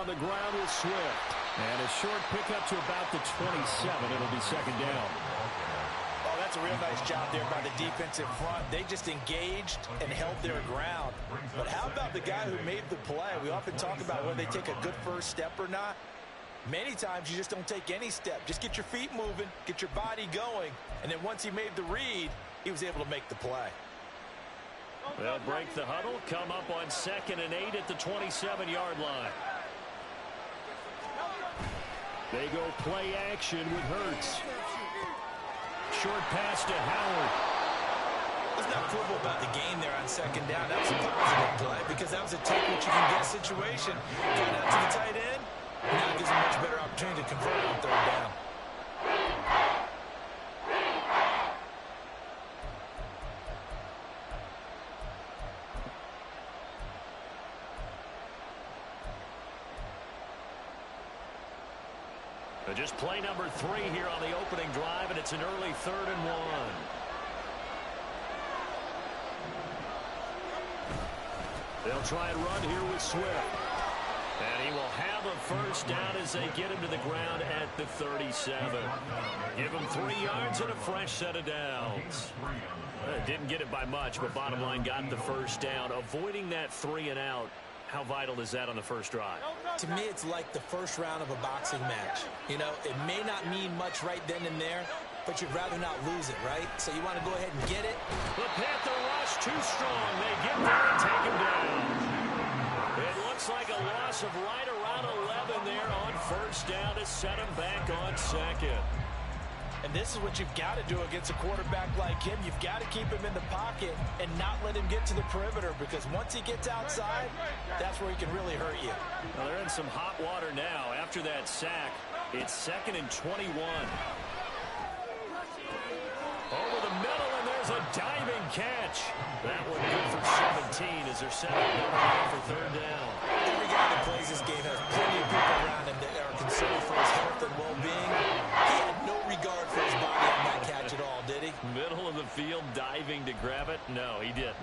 the ground with Swift. And a short pickup to about the 27. It'll be second down. Oh, that's a real nice job there by the defensive front. They just engaged and held their ground. But how about the guy who made the play? We often talk about whether they take a good first step or not. Many times you just don't take any step. Just get your feet moving, get your body going, and then once he made the read, he was able to make the play. They'll break the huddle, come up on 2nd and 8 at the 27-yard line. They go play action with Hurts. Short pass to Howard. Let's not quibble about the gain there on 2nd down. That was a positive play because that was a take what you can get situation. Got out to the tight end. Now gives him a much better opportunity to convert on 3rd down. So just play number 3 here on the opening drive, and it's an early 3rd and 1. They'll try and run here with Swift. And he will have a first down as they get him to the ground at the 37. Give him 3 yards and a fresh set of downs. Didn't get it by much, but bottom line got the first down. Avoiding that 3 and out. How vital is that on the first drive? To me, it's like the first round of a boxing match. You know, it may not mean much right then and there, but you'd rather not lose it, right? So you want to go ahead and get it. The Panther rush too strong. They get there and take him down. It looks like a loss of right around 11 there on first down to set him back on 2nd. And this is what you've got to do against a quarterback like him. You've got to keep him in the pocket and not let him get to the perimeter, because once he gets outside, that's where he can really hurt you. Well, they're in some hot water now. After that sack, it's 2nd and 21. Over the middle, and there's a diving catch. That one good for 17 as they're set up for 3rd down. Every guy that plays this game has plenty of people around him that are concerned for his health and well-being. He had no regard for his body on that catch at all, did he? Middle of the field, diving to grab it. No, he didn't.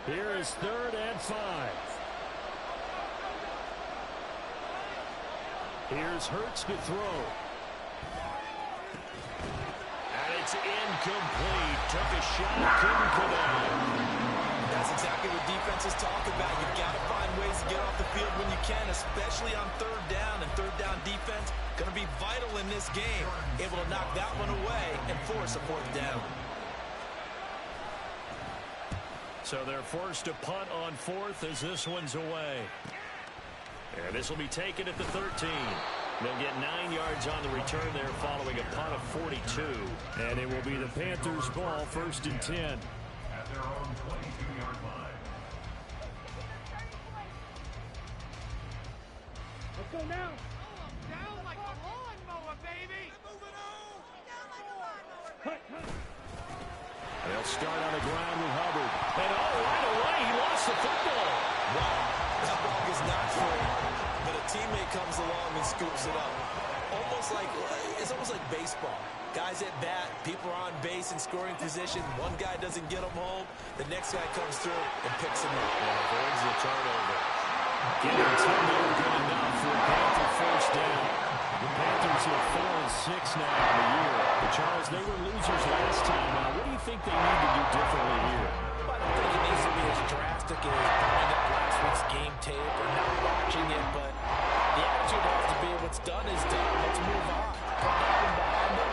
Here is 3rd and 5. Here's Hurts to throw. And it's incomplete. Took a shot, couldn't connect. That's exactly what defenses talk about. You've got to find ways to get off the field when you can, especially on 3rd down. And 3rd down defense going to be vital in this game. Able to knock that one away and force a 4th down. So they're forced to punt on 4th as this one's away. And this will be taken at the 13. They'll get 9 yards on the return there following a punt of 42. And it will be the Panthers' ball, 1st and 10. At their own 22-yard line. Let's go now. Down like a lawnmower, baby. Moving on. Down like a lawnmower. They'll start on the ground with Hubbard. And right away, he lost the football. Wow, that ball is not free, but a teammate comes along and scoops it up. It's almost like baseball. Guys at bat, people are on base in scoring position. One guy doesn't get them home. The next guy comes through and picks him up. And avoids the turnover. Getting 10 more good enough for a Panther first down. The Panthers are 4-6 now in the year. But Charles, they were losers last time. Now, what do you think they need to do differently here? I don't think it needs to be as drastic as burning up last week's game tape or not watching it, but the attitude has to be what's done is done. Let's move on. Put that one behind them,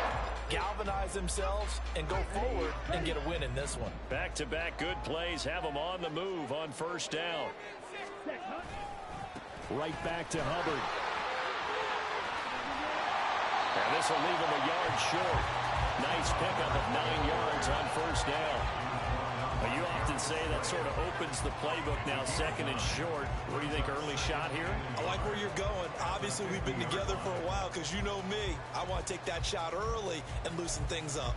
galvanize themselves, and go forward and get a win in this one. Back-to-back good plays have them on the move on first down. Right back to Hubbard. And this will leave him a yard short. Nice pickup of 9 yards on first down. Well, you often say that sort of opens the playbook now, 2nd and short. What do you think, early shot here? I like where you're going. Obviously, we've been together for a while because you know me. I want to take that shot early and loosen things up.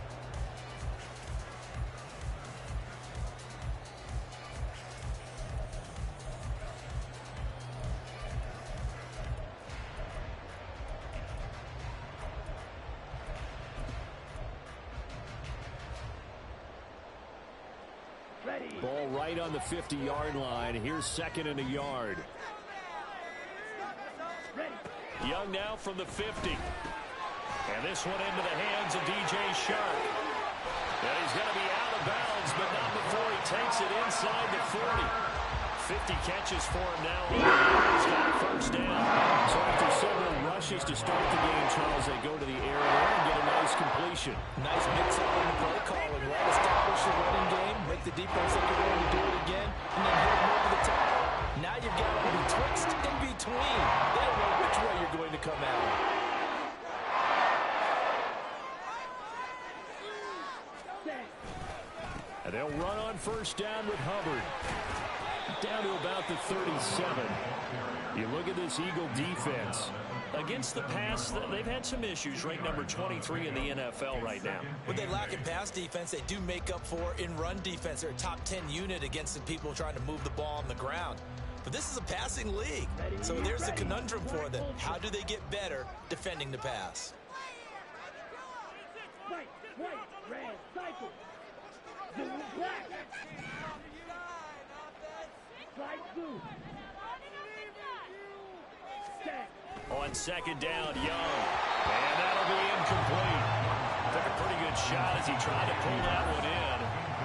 Ball right on the 50-yard line. Here's second and a yard. Young now from the 50. And this one into the hands of DJ Shark. And he's going to be out of bounds, but not before he takes it inside the 40. 50 catches for him now. He's got a first down. So after several rushes to start the game, Charles, they go to the air and get a nice completion. Nice mix-up on the play calling. Right, establish the running game, make the defense think you're going to do it again, and then hit them over the top. Now you've got to be betwixt in between. They don't know which way you're going to come out. And they'll run on first down with Hubbard. Down to about the 37. You look at this Eagle defense. Against the pass, they've had some issues. Ranked number 23 in the NFL right now. What they lack in pass defense, they do make up for in run defense. They're a top 10 unit against the people trying to move the ball on the ground. But this is a passing league. So there's the conundrum for them. How do they get better defending the pass? White, red, cycle. Blue, black. Slide blue. On second down, Young. And that'll be incomplete. Took a pretty good shot as he tried to pull that one in.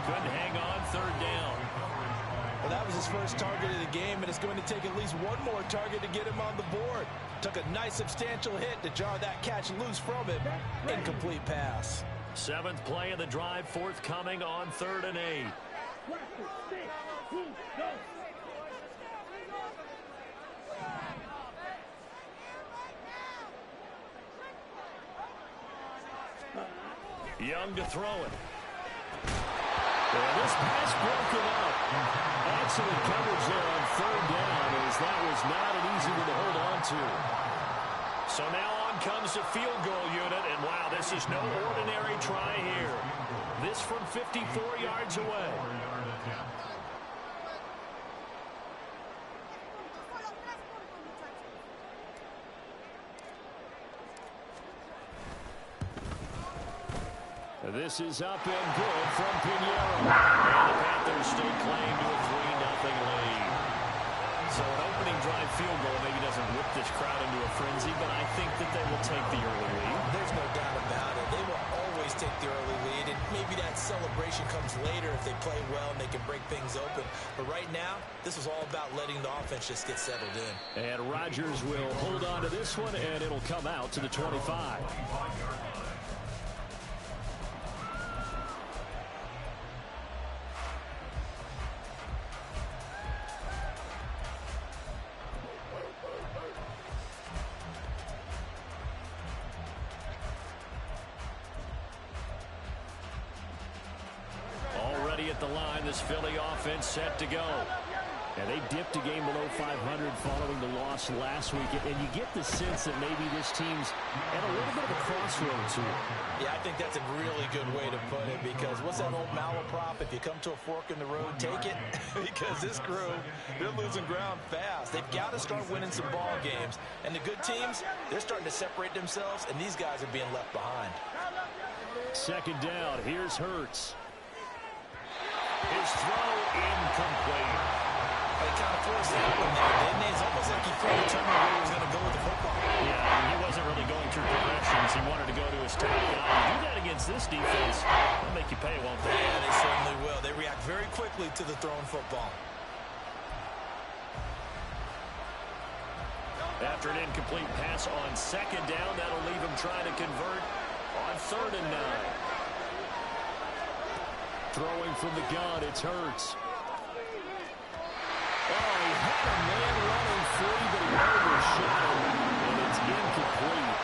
Couldn't hang on third down. Well, that was his first target of the game, and it's going to take at least one more target to get him on the board. Took a nice substantial hit to jar that catch loose from him. Incomplete pass. Seventh play of the drive, forthcoming on 3rd and 8. Young to throw it. And this pass broken up. Excellent coverage there on 3rd down, as that was not an easy one to hold on to. So now on comes the field goal unit, and wow, this is no ordinary try here. This from 54 yards away. This is up and good from Pinheiro. And the Panthers still cling to a 3-0 lead. So an opening drive field goal maybe doesn't whip this crowd into a frenzy, but I think that they will take the early lead. There's no doubt about it. They will always take the early lead, and maybe that celebration comes later if they play well and they can break things open. But right now, this is all about letting the offense just get settled in. And Rodgers will hold on to this one, and it'll come out to the 25. At the line, this Philly offense set to go. And they dipped a game below 500 following the loss last week. And you get the sense that maybe this team's at a little bit of a crossroads here. Yeah, I think that's a really good way to put it, because what's that old malaprop? If you come to a fork in the road, take it. Because this crew, they're losing ground fast. They've got to start winning some ball games. And the good teams, they're starting to separate themselves, and these guys are being left behind. Second down, here's Hurts. His throw incomplete. They kind of forced that one there, didn't they? It's almost like he predetermined where he was going to go with the football. Yeah, he wasn't really going through progressions. He wanted to go to his top guy. You do that against this defense, they'll make you pay, won't they? Yeah, they certainly will. They react very quickly to the thrown football. After an incomplete pass on second down, that'll leave him trying to convert on 3rd and 9. Throwing from the gun, it's Hurts. Oh, he had a man running free, but he overshot him, and it's incomplete.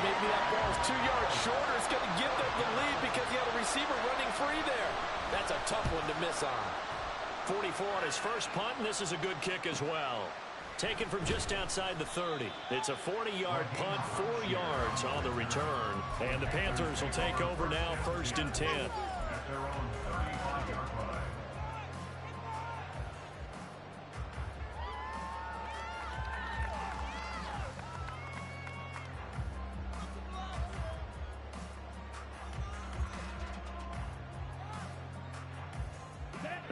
Maybe that ball is 2 yards shorter. It's going to give them the lead because he had a receiver running free there. That's a tough one to miss on. 44 on his first punt, and this is a good kick as well. Taken from just outside the 30. It's a 40-yard punt, 4 yards on the return. And the Panthers will take over now, 1st and 10. At their own 35-yard line.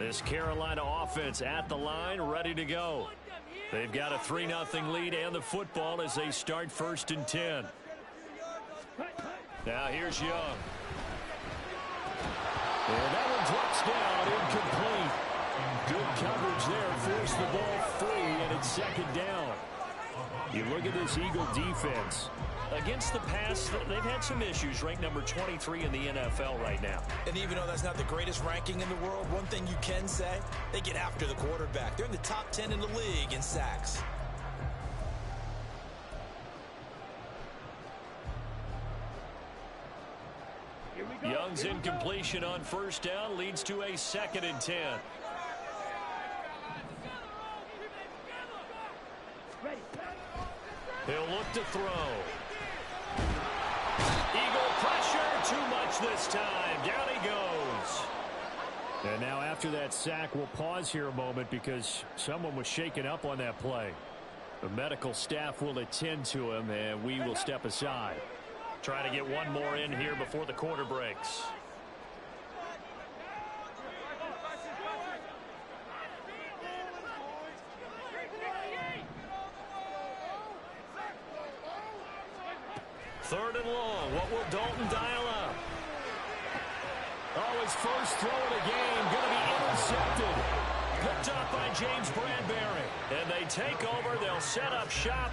This Carolina offense at the line, ready to go. They've got a 3-0 lead and the football as they start 1st and 10. Now here's Young. And that one drops down, incomplete. Good coverage there, forced the ball free, and it's 2nd down. You look at this Eagle defense. Against the pass, they've had some issues, ranked number 23 in the NFL right now. And even though that's not the greatest ranking in the world, one thing you can say, they get after the quarterback. They're in the top 10 in the league in sacks. Young's incompletion on 1st down leads to a 2nd and 10. He'll look to throw. Eagle pressure, too much this time. Down he goes. And now after that sack, we'll pause here a moment because someone was shaken up on that play. The medical staff will attend to him, and we will step aside. Trying to get one more in here before the quarter breaks. Third and long. What will Dalton dial up? Oh, his first throw of the game going to be intercepted. Picked up by James Bradbury. And they take over. They'll set up shop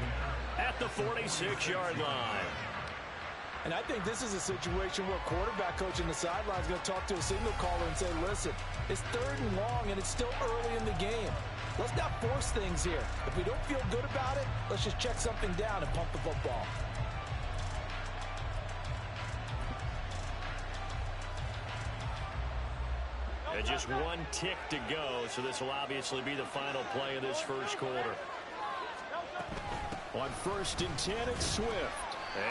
at the 46-yard line. And I think this is a situation where quarterback coach in the sideline is going to talk to a signal caller and say, listen, it's 3rd and long and it's still early in the game. Let's not force things here. If we don't feel good about it, let's just check something down and pump the football. And just one tick to go, so this will obviously be the final play of this first quarter. On 1st and 10, it's Swift.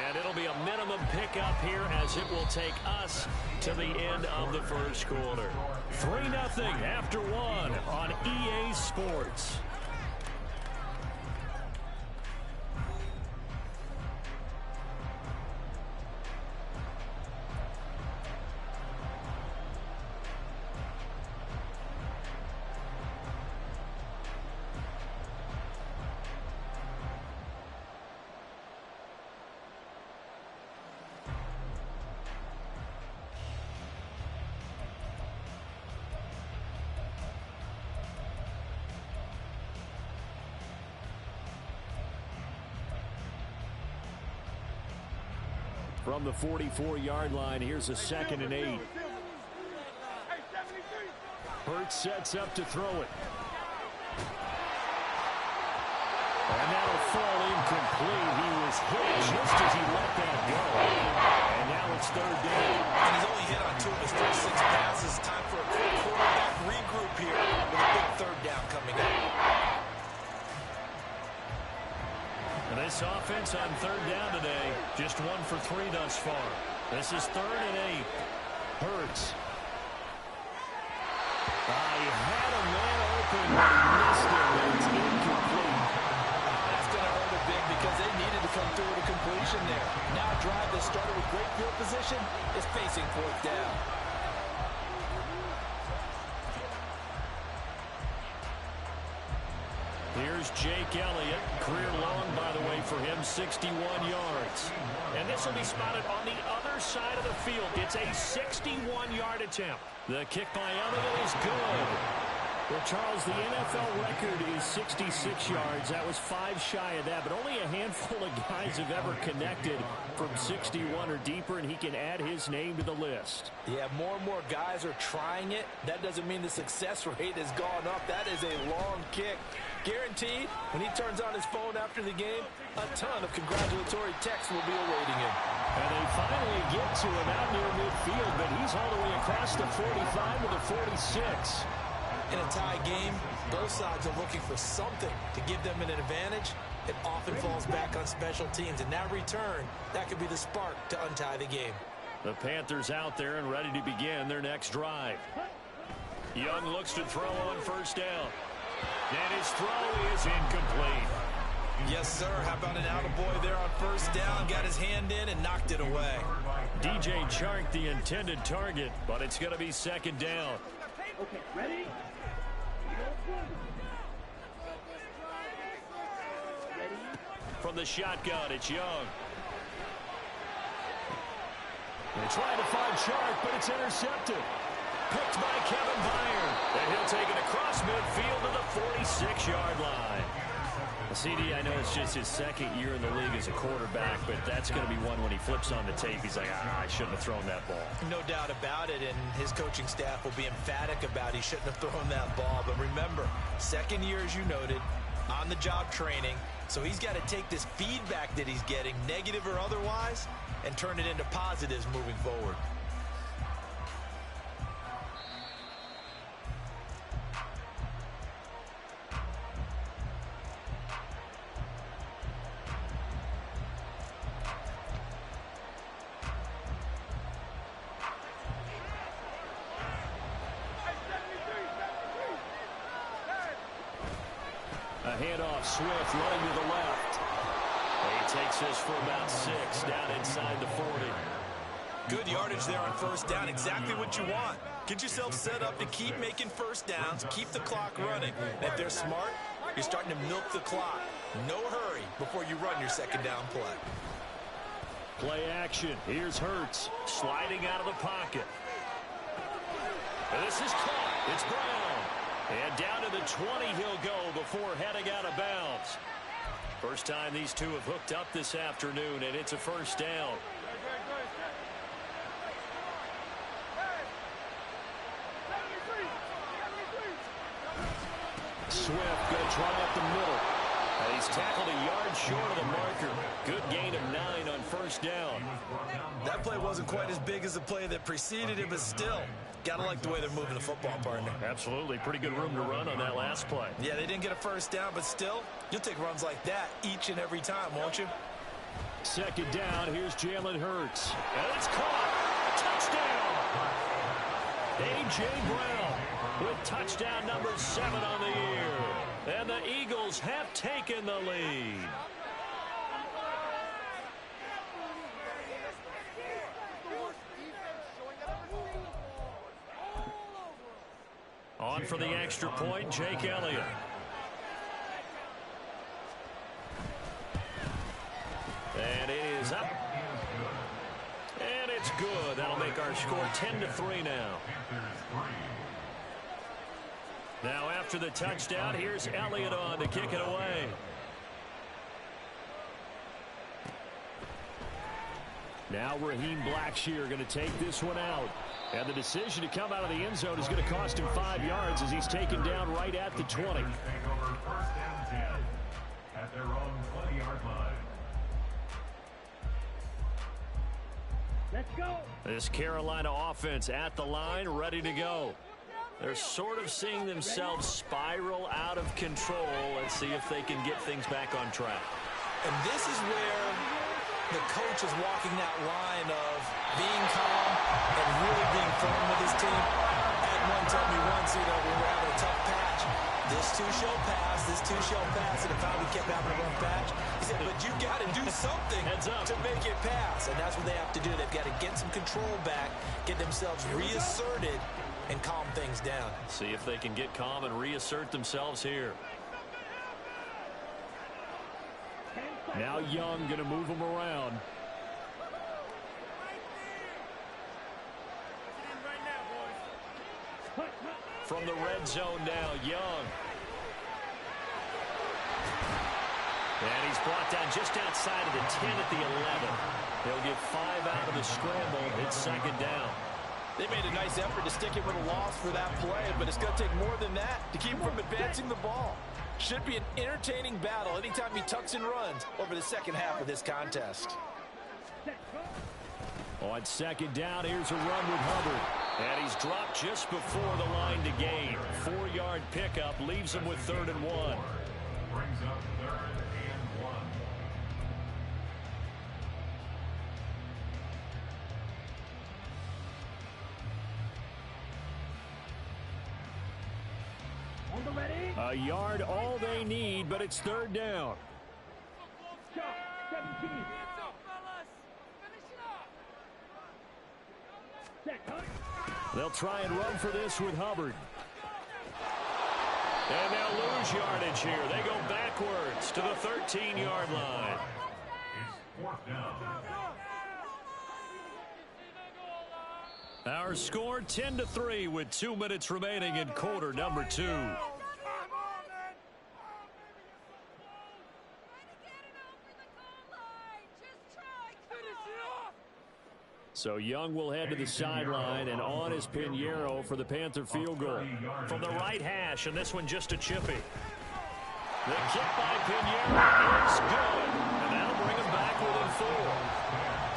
And it'll be a minimum pickup here as it will take us to the end of the first quarter. 3-0 after 1 on EA Sports. From the 44-yard line, here's a 2nd and 8. Hurts sets up to throw it. And that'll fall incomplete. He was hit just as he let that go. And now it's 3rd down. And he's only hit on 2 of his first 6 passes. Time for a quick quarterback regroup here with a big 3rd down coming up. And this offense on 3rd down today, just 1 for 3 thus far. This is 3rd and 8. Hurts. He had a man open, but he missed it. It's incomplete. That's going to hurt a big because they needed to come through with a completion there. Now a drive that started with great field position is facing 4th down. Here's Jake Elliott. Career long, by the way, for him, 61 yards. And this will be spotted on the other side of the field. It's a 61-yard attempt. The kick by Elliott is good. Well, Charles, the NFL record is 66 yards. That was 5 shy of that, but only a handful of guys have ever connected from 61 or deeper, and he can add his name to the list. Yeah, more and more guys are trying it. That doesn't mean the success rate has gone up. That is a long kick. Guaranteed, when he turns on his phone after the game, a ton of congratulatory texts will be awaiting him. And they finally get to him out near midfield, but he's all the way across the 45 to the 46. In a tie game, both sides are looking for something to give them an advantage. It often falls back on special teams. In that return, that could be the spark to untie the game. The Panthers out there and ready to begin their next drive. Young looks to throw on 1st down. And his throw is incomplete. Yes, sir. How about an attaboy there on 1st down? Got his hand in and knocked it away. DJ Chark the intended target, but it's going to be 2nd down. Okay, ready? Ready? From the shotgun, it's Young. They're trying to find Sharp, but it's intercepted. Picked by Kevin Byard. And he'll take it across midfield to the 46-yard line. CD, I know it's just his second year in the league as a quarterback, but that's going to be one when he flips on the tape. He's like, I shouldn't have thrown that ball. No doubt about it, and his coaching staff will be emphatic about he shouldn't have thrown that ball. But remember, second year, as you noted, on-the-job training. So he's got to take this feedback that he's getting, negative or otherwise, and turn it into positives moving forward. A handoff, Swift running to the left. He takes this for about 6 down inside the 40. Good yardage there on first down. Exactly what you want. Get yourself set up to keep making first downs, keep the clock running. And if they're smart, you're starting to milk the clock. No hurry before you run your second down play. Play action. Here's Hurts sliding out of the pocket. And this is caught. It's Brown. And down to the 20 he'll go before heading out of bounds. First time these two have hooked up this afternoon, and it's a first down. Swift going to try up the middle. And he's tackled a yard short of the marker. Good gain of 9 on first down. That play wasn't quite as big as the play that preceded it, but still, gotta like the way they're moving the football, partner. Absolutely. Pretty good room to run on that last play. Yeah, they didn't get a first down, but still, you'll take runs like that each and every time, won't you? Second down, here's Jalen Hurts. And it's caught. Touchdown! A.J. Brown with touchdown number 7 on the year. And the Eagles have taken the lead. On for the extra point, Jake Elliott. And it is up. And it's good. That'll make our score 10-3 now. Now after the touchdown, here's Elliott on to kick it away. Now Raheem Blackshear going to take this one out. And the decision to come out of the end zone is going to cost him 5 yards as he's taken down right at the 20. Take over first down 10 at their own 20-yard line. Let's go. This Carolina offense at the line, ready to go. They're sort of seeing themselves spiral out of control. Let's see if they can get things back on track. And this is where the coach is walking that line of being calm and really being firm with his team. Ed one told me once, when we're having a tough patch, this too shall pass, this too shall pass, and if I would keep having a rough patch, he said, but you got to do something to make it pass, and that's what they have to do. They've got to get some control back, get themselves reasserted, and calm things down. See if they can get calm and reassert themselves here. Now Young going to move them around. From the red zone now, Young. And he's brought down just outside of the 10 at the 11. He'll get 5 out of the scramble. It's second down. They made a nice effort to stick it with a loss for that play, but it's going to take more than that to keep him from advancing the ball. Should be an entertaining battle anytime he tucks and runs over the second half of this contest. On second down, here's a run with Hubbard. And he's dropped just before the line to gain. 4-yard pickup leaves him with 3rd and 1. Brings up 3rd and 1. On the ready. A yard all they need, but it's 3rd down. Shot. 17. Set. They'll try and run for this with Hubbard. And they'll lose yardage here. They go backwards to the 13-yard line. It's 4th down. Our score 10-3 with 2 minutes remaining in quarter number 2. So Young will head to the sideline, and on is Pinheiro for the Panther field goal. From the right hash, and this one just a chippy. The kick by Pinheiro is good, and that'll bring them back within 4.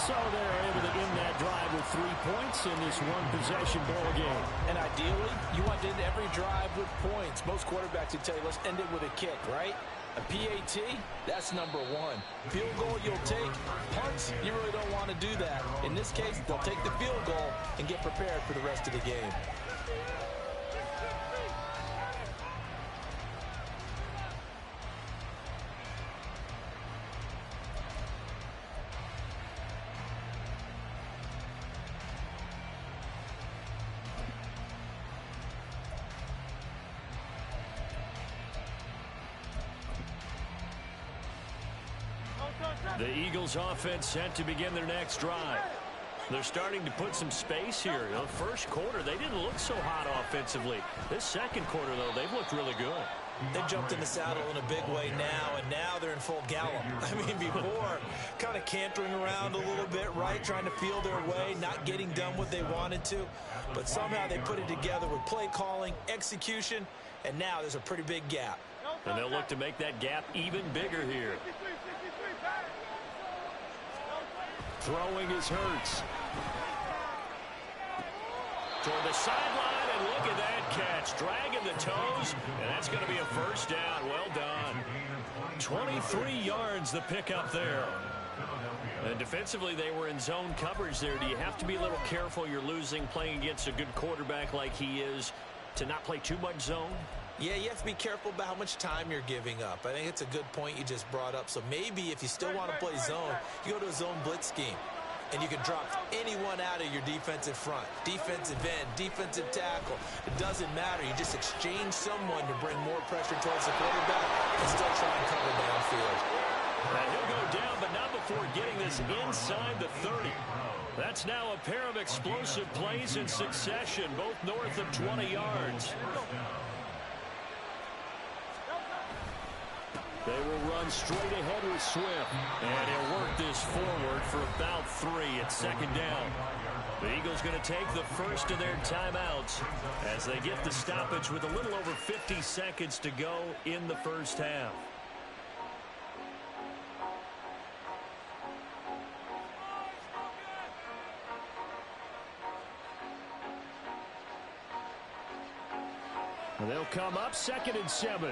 So they're able to end that drive with 3 points in this one-possession ball game. And ideally, you want to end every drive with points. Most quarterbacks would tell you, let's end it with a kick, right? A PAT, that's number 1. Field goal you'll take. Punts, you really don't want to do that. In this case, they'll take the field goal and get prepared for the rest of the game. The Eagles offense set to begin their next drive. They're starting to put some space here. The first quarter, they didn't look so hot offensively. This second quarter, though, they've looked really good. They jumped in the saddle in a big way now, and now they're in full gallop. I mean, before, kind of cantering around a little bit, right, trying to feel their way, not getting done what they wanted to. But somehow they put it together with play calling, execution, and now there's a pretty big gap. And they'll look to make that gap even bigger here. Throwing is Hurts. Toward the sideline, and look at that catch. Dragging the toes, and that's going to be a first down. Well done. 23 yards the pickup there. And defensively, they were in zone coverage there. Do you have to be a little careful? You're losing, playing against a good quarterback like he is, to not play too much zone? Yeah, you have to be careful about how much time you're giving up. I think it's a good point you just brought up. So maybe if you still want to play zone, you go to a zone blitz scheme. And you can drop anyone out of your defensive front. Defensive end, defensive tackle. It doesn't matter. You just exchange someone to bring more pressure towards the quarterback and still try and cover downfield. And he'll go down, but not before getting this inside the 30. That's now a pair of explosive plays in succession, both north of 20 yards. They will run straight ahead with Swift. And he'll work this forward for about 3 at second down. The Eagles going to take the first of their timeouts as they get the stoppage with a little over 50 seconds to go in the first half. And they'll come up 2nd and 7.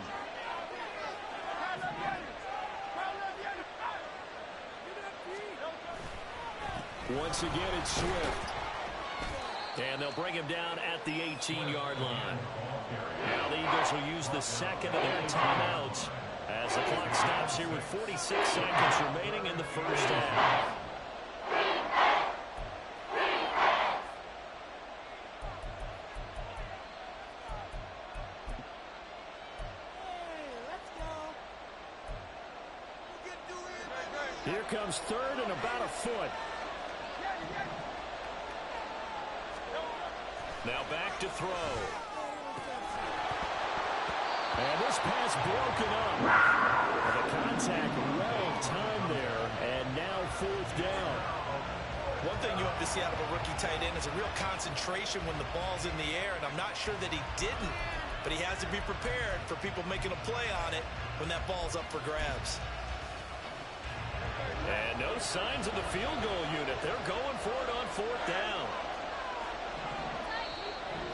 Once again, it's Swift. And they'll bring him down at the 18-yard line. Now the Eagles will use the second of their timeouts as the clock stops here with 46 seconds remaining in the first half. Here comes 3rd and about a foot. Now back to throw. And this pass broken up. The contact well timed there, and now 4th down. One thing you have to see out of a rookie tight end is a real concentration when the ball's in the air, and I'm not sure that he didn't, but he has to be prepared for people making a play on it when that ball's up for grabs. And no signs of the field goal unit. They're going for it on 4th down.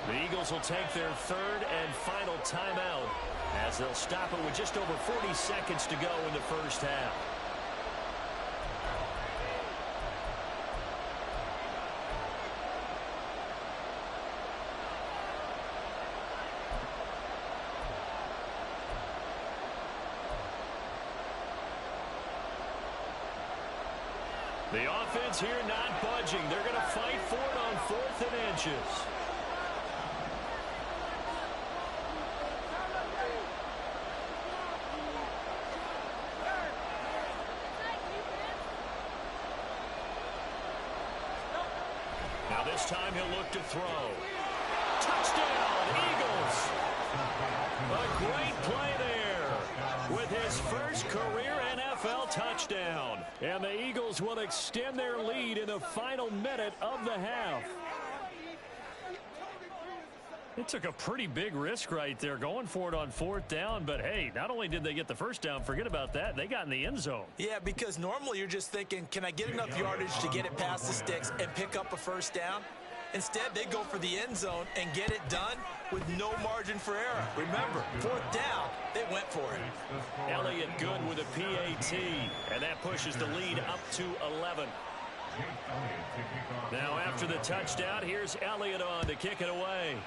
The Eagles will take their 3rd and final timeout as they'll stop it with just over 40 seconds to go in the first half. The offense here not budging. They're going to fight for it on 4th and inches. This time he'll look to throw. Touchdown, Eagles! A great play there with his first career NFL touchdown. And the Eagles will extend their lead in the final minute of the half. It took a pretty big risk right there going for it on 4th down, but hey, not only did they get the first down, forget about that, they got in the end zone. Yeah, because normally you're just thinking, can I get enough yardage to get it past the sticks and pick up a first down? Instead, they go for the end zone and get it done with no margin for error. Remember, 4th down, they went for it. Elliott good with a PAT, and that pushes the lead up to 11. Now after the touchdown, here's Elliott on to kick it away.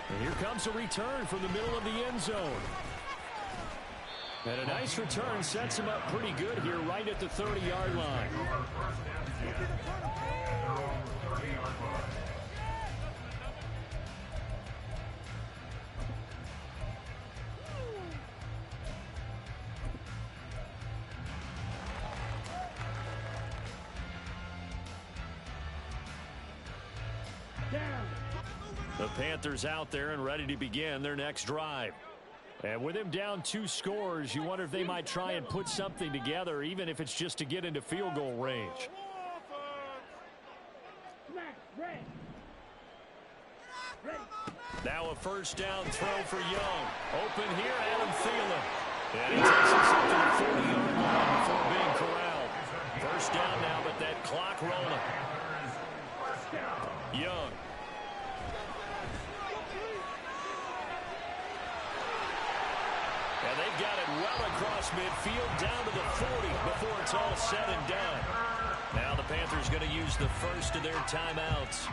And here comes a return from the middle of the end zone. And a nice return sets him up pretty good here right at the 30-yard line. The Panthers out there and ready to begin their next drive. And with him down 2 scores, you wonder if they might try and put something together, even if it's just to get into field goal range. Now a first down throw for Young. Open here, Adam Thielen. And he takes us up to the 40-yard line before being corralled. First down now, but that clock rolling. Young. And they've got it well across midfield down to the 40 before it's all said and done. Now the Panthers going to use the first of their timeouts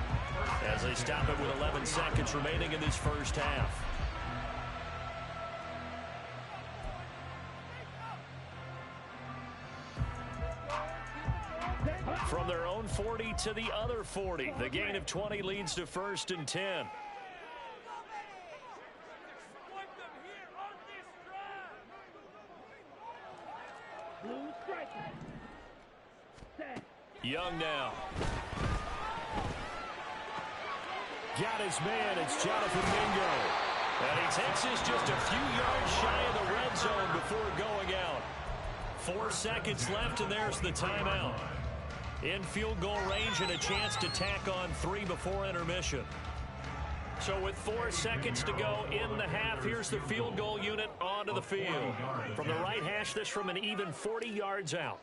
as they stop it with 11 seconds remaining in this first half. From their own 40 to the other 40. The gain of 20 leads to 1st and 10. Young now. Got his man. It's Jonathan Mingo. And he takes us just a few yards shy of the red zone before going out. 4 seconds left, and there's the timeout. In field goal range and a chance to tack on 3 before intermission. So with 4 seconds to go in the half, here's the field goal unit onto the field. From the right hash, this from an even 40 yards out.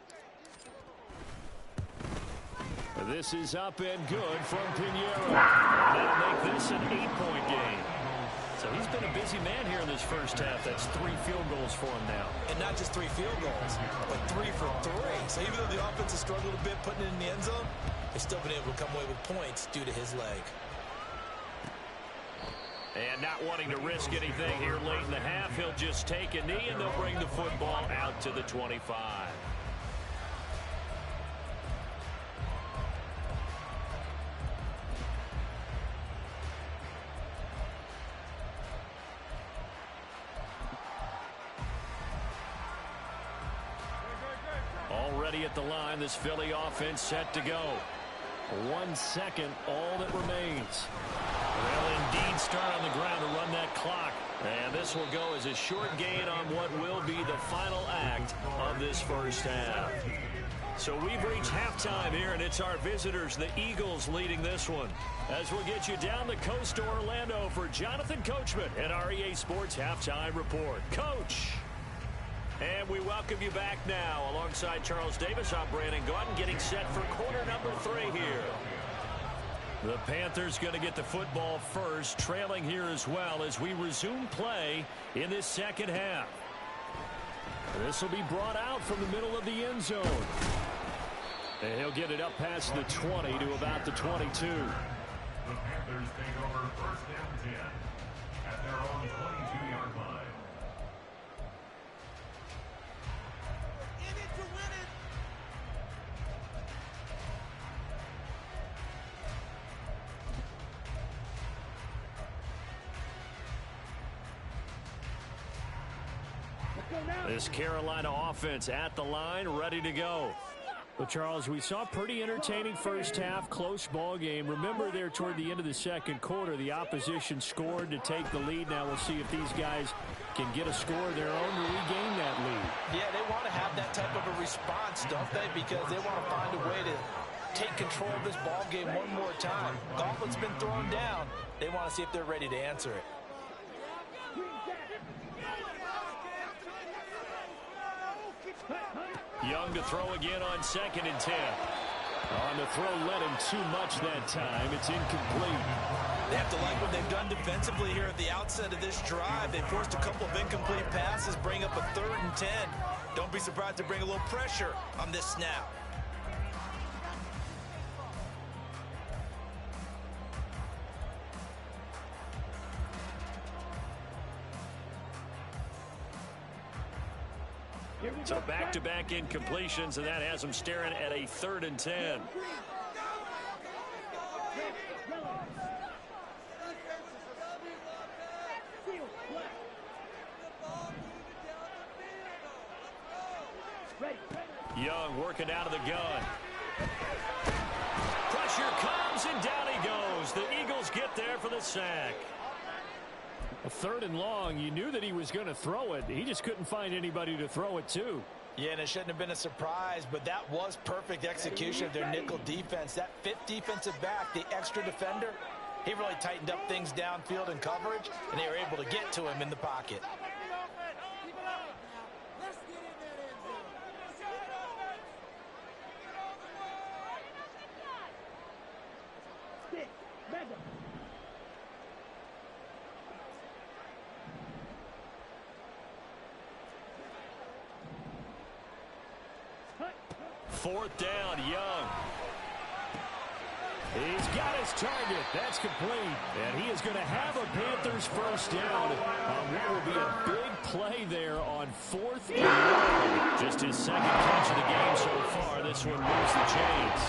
This is up and good from Pinheiro. That'll make this an 8-point game. So he's been a busy man here in this first half. That's 3 field goals for him now. And not just 3 field goals, but 3 for 3. So even though the offense has struggled a bit putting it in the end zone, they've still been able to come away with points due to his leg. And not wanting to risk anything here late in the half, he'll just take a knee, and they'll bring the football out to the 25. Already at the line, this Philly offense set to go. 1 second, all that remains. They'll indeed start on the ground to run that clock. And this will go as a short gain on what will be the final act of this first half. So we've reached halftime here, and it's our visitors, the Eagles, leading this one. As we'll get you down the coast to Orlando for Jonathan Coachman and our EA Sports Halftime Report. Coach! And we welcome you back now. Alongside Charles Davis, I'm Brandon Gaughton, getting set for quarter number 3 here. The Panthers going to get the football first, trailing here as well as we resume play in this second half. This will be brought out from the middle of the end zone. And he'll get it up past the 20 to about the 22. The Panthers take over 1st and 10 at their own 22-yard line. In it to win it. This Carolina offense at the line, ready to go. Well, Charles, we saw a pretty entertaining first half, close ball game. Remember there toward the end of the second quarter, the opposition scored to take the lead. Now we'll see if these guys can get a score of their own to regain that lead. Yeah, they want to have that type of a response, don't they? Because they want to find a way to take control of this ball game one more time. Gauntlet's been thrown down. They want to see if they're ready to answer it. Young to throw again on 2nd and 10. On the throw, led him too much that time. It's incomplete. They have to like what they've done defensively here at the outset of this drive. They forced a couple of incomplete passes, bring up a 3rd and 10. Don't be surprised to bring a little pressure on this snap. So back-to-back incompletions, and that has them staring at a 3rd and 10. Young working out of the gun. Pressure comes, and down he goes. The Eagles get there for the sack. A 3rd and long, you knew that he was going to throw it. He just couldn't find anybody to throw it to. Yeah, and it shouldn't have been a surprise, but that was perfect execution of their nickel defense. That 5th defensive back, the extra defender, he really tightened up things downfield in coverage, and they were able to get to him in the pocket. Fourth down, Young. He's got his target. That's complete. And he is going to have a Panthers first down on what will be a big play there on 4th and 1. Just his 2nd catch of the game so far. This one moves the chains.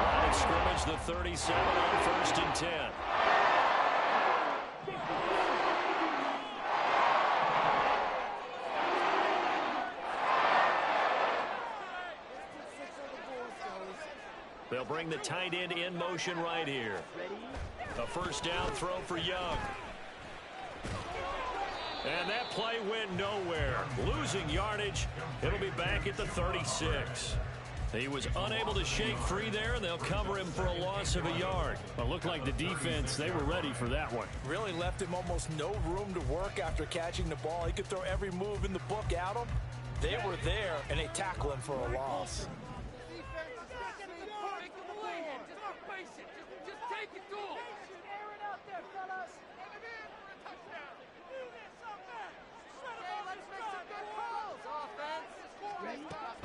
Line of scrimmage, the 37 on 1st and 10. They'll bring the tight end in motion right here. A first down throw for Young. And that play went nowhere. Losing yardage. It'll be back at the 36. He was unable to shake free there, and they'll cover him for a loss of a yard. But it looked like the defense, they were ready for that one. Really left him almost no room to work after catching the ball. He could throw every move in the book at him. They were there, and they tackle him for a loss.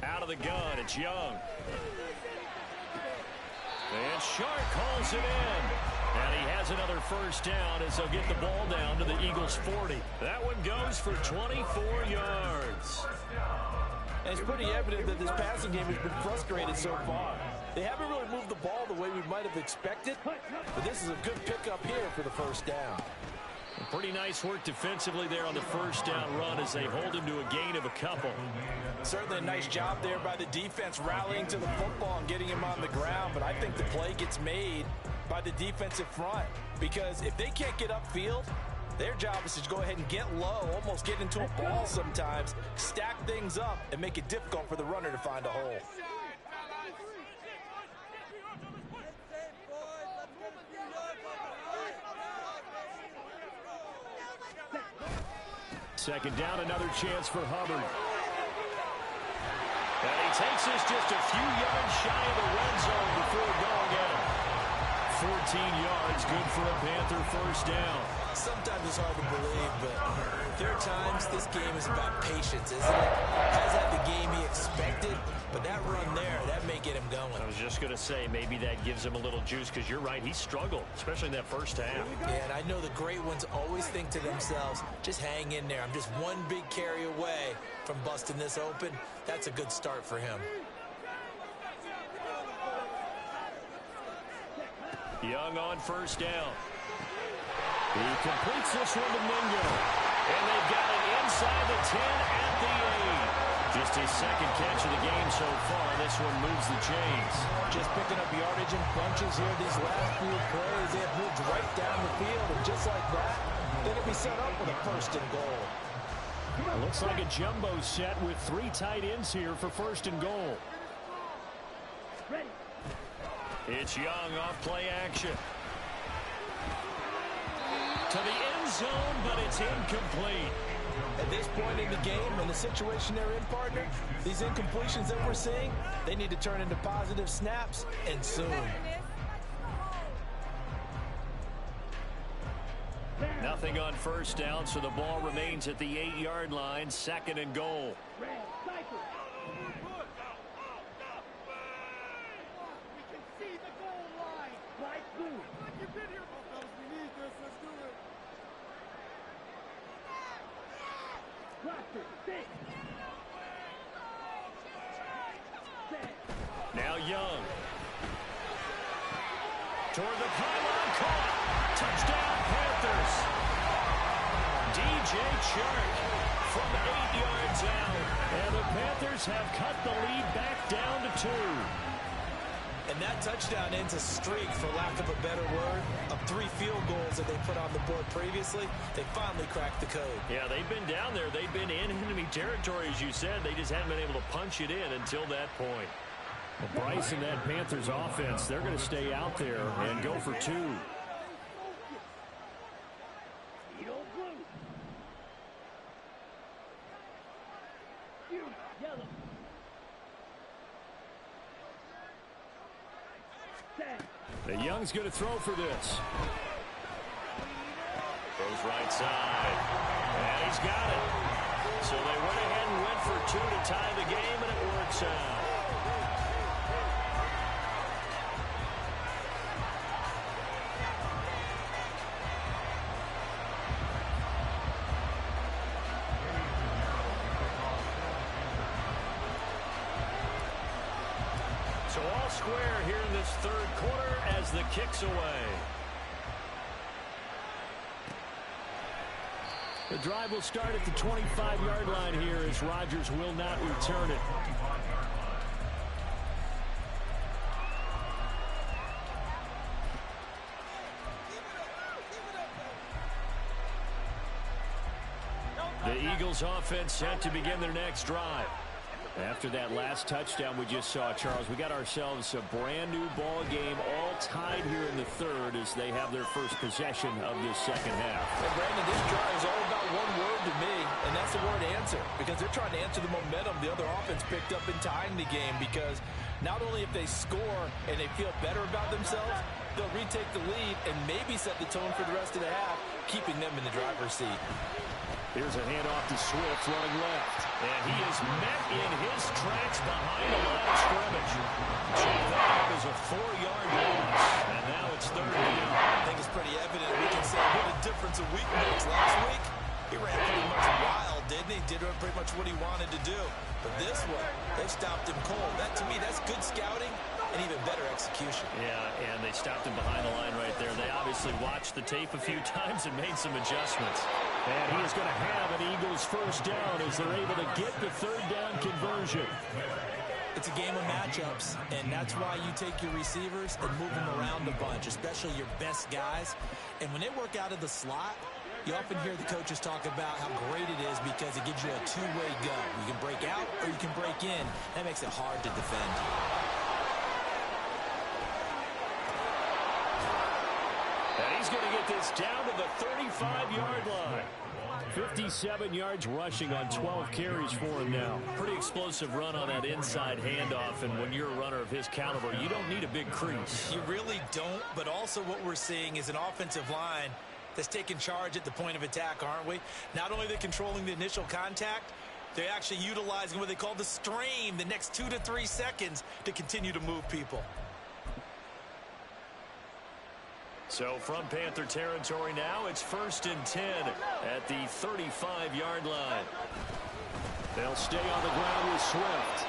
Out of the gun, it's Young. And Shark calls it in. And he has another first down as they'll get the ball down to the Eagles' 40. That one goes for 24 yards. And it's pretty evident that this passing game has been frustrated so far. They haven't really moved the ball the way we might have expected, but this is a good pickup here for the first down. Pretty nice work defensively there on the first down run as they hold him to a gain of a couple. Certainly a nice job there by the defense rallying to the football and getting him on the ground, but I think the play gets made by the defensive front because if they can't get upfield, their job is to go ahead and get low, almost get into a ball sometimes, stack things up, and make it difficult for the runner to find a hole. Second down, another chance for Hubbard. And he takes us just a few yards shy of the red zone before going in. 14 yards, good for a Panther first down. Sometimes it's hard to believe, but there are times this game is about patience, isn't it? Has had the game he expected, but that run there, that may get him going. I was just going to say, maybe that gives him a little juice, because you're right, he struggled, especially in that first half. Yeah, and I know the great ones always think to themselves, just hang in there. I'm just one big carry away from busting this open. That's a good start for him. Young on first down. He completes this one to Mingo. And they've got it inside the 10 at the 8. Just his second catch of the game so far. This one moves the chains. Just picking up yardage in bunches here. These last few plays, they have moved right down the field. And just like that, they can be set up with a first and goal. Looks like a jumbo set with 3 tight ends here for first and goal. Ready. It's Young off play action. To the end zone, but it's incomplete. At this point in the game, in the situation they're in, partner, these incompletions that we're seeing, they need to turn into positive snaps, and soon. Nothing on first down, so the ball remains at the 8-yard line, second and goal. Red. Cycle. We can see the goal line. Slide through. You've been here, fellas. We need this. Let's do it. Cluster. 6. Set. Now Young. Toward the pylon, caught. Touchdown, Panthers. DJ Chark from 8 yards out. And the Panthers have cut the lead back down to 2. And that touchdown ends a streak, for lack of a better word, of 3 field goals that they put on the board previously. They finally cracked the code. Yeah, they've been down there. They've been in enemy territory, as you said. They just haven't been able to punch it in until that point. Well, Bryce and that Panthers offense, they're going to stay out there and go for 2. Yellow. Blue. Yellow. Set. The Young's going to throw for this. Goes right side. And he's got it. So they went ahead and went for 2 to tie the game, and it works out. So all square here in this third quarter as the kick's away. The drive will start at the 25-yard line here as Rodgers will not return it. The Eagles offense set to begin their next drive. After that last touchdown we just saw, Charles, we got ourselves a brand new ball game, all tied here in the third as they have their first possession of this second half. And Brandon, this drive is all about one word to me, and that's the word answer, because they're trying to answer the momentum the other offense picked up in tying the game, because not only if they score and they feel better about themselves, they'll retake the lead and maybe set the tone for the rest of the half, keeping them in the driver's seat. Here's a handoff to Swift running left. And he is met in his tracks behind the line of scrimmage. Check that up as a 4-yard loss. And now it's third down. I think it's pretty evident. We can say what a difference a week makes. Last week, he ran pretty much wild, didn't he? Did pretty much what he wanted to do. But this one, they stopped him cold. That, to me, that's good scouting and even better execution. Yeah, and they stopped him behind the line right there. They obviously watched the tape a few times and made some adjustments. And he is going to have an Eagles first down as they're able to get the third down conversion. It's a game of matchups, and that's why you take your receivers and move them around a bunch, especially your best guys. And when they work out of the slot, you often hear the coaches talk about how great it is because it gives you a two-way go. You can break out or you can break in. That makes it hard to defend. And he's going to get this down to the 35-yard line. 57 yards rushing on 12 carries for him now. Pretty explosive run on that inside handoff, and when you're a runner of his caliber, you don't need a big crease. You really don't, but also what we're seeing is an offensive line that's taking charge at the point of attack, aren't we? Not only are they controlling the initial contact, they're actually utilizing what they call the strain, the next 2 to 3 seconds to continue to move people. So from Panther territory now, it's 1st and 10 at the 35-yard line. They'll stay on the ground with Swift.